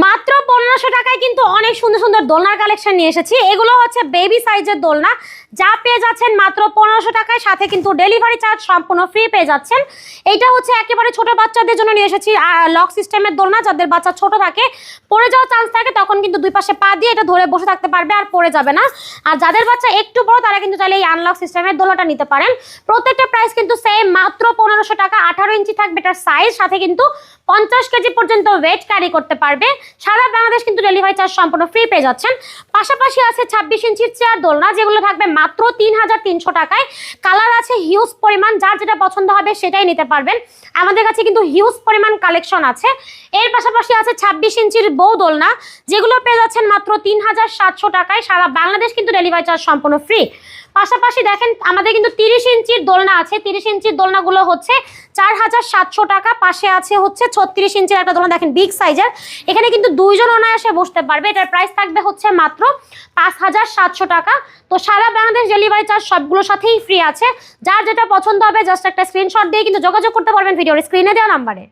মাত্র 1500 টাকায় কিন্তু অনেক সুন্দর সুন্দর দোলনার কালেকশন নিয়ে এসেছি। এগুলো হচ্ছে বেবি সাইজের দোলনা, যা পেয়ে যাচ্ছেন মাত্র 1500 টাকায়, সাথে কিন্তু ডেলিভারি চার্জ সম্পূর্ণ ফ্রি পেয়ে যাচ্ছেন। এইটা হচ্ছে একেবারে ছোট বাচ্চাদের জন্য নিয়ে এসেছি লক সিস্টেমের দোলনা, যাদের বাচ্চা ছোট থাকে, পড়ে যাওয়ার চান্স থাকে, তখন কিন্তু দুই পাশে পা দিয়ে এটা ধরে বসে থাকতে পারবে আর পড়ে যাবে না। আর যাদের বাচ্চা একটু বড় তারা কিন্তু চাইলে এই আনলক সিস্টেমের দোলনাটা নিতে পারেন। প্রত্যেকটা প্রাইস কিন্তু সেম, মাত্র 1500 টাকা। 18 ইঞ্চি থাকবে এটার সাইজ, সাথে কিন্তু 50 কেজি পর্যন্ত ওয়েট ক্যারি করতে পারবে। সারা বাংলাদেশ কিন্তু ডেলিভারি চার্জ সম্পূর্ণ ফ্রি পেয়ে যাচ্ছেন। পাশাপাশি আছে 26 ইঞ্চির চেয়ার দোলনা, যেগুলো থাকবে মাত্র 3300 টাকায়। কালার আছে হিউজ পরিমাণ, যার যেটা পছন্দ হবে সেটাই নিতে পারবেন। আমাদের কাছে কিন্তু হিউজ পরিমাণ কালেকশন আছে। এর পাশাপাশি আছে 26 ইঞ্চির বউ দোলনা, যেগুলো পেয়ে যাচ্ছেন মাত্র 3700 টাকায়। সারা বাংলাদেশ কিন্তু ডেলিভারি চার্জ সম্পূর্ণ ফ্রি। পাশাপাশি দেখেন আমাদের কিন্তু 30 ইঞ্চির দোলনা আছে। 30 ইঞ্চির দোলনাগুলো হচ্ছে 4700 টাকা। পাশে আছে হচ্ছে 36 ইঞ্চির একটা দোলনা, দেখেন বিগ সাইজের, এখানে কিন্তু দুইজন অনায়াসে বসতে পারবে। এটার প্রাইস থাকবে হচ্ছে মাত্র 5700 টাকা। তো সারা বাংলাদেশ ডেলিভারি চার্জ সবগুলোর সাথেই ফ্রি আছে। যার যেটা পছন্দ হবে জাস্ট একটা স্ক্রিনশট দিয়ে কিন্তু যোগাযোগ করতে পারবেন ভিডিওর স্ক্রিনে দেওয়া নাম্বারে।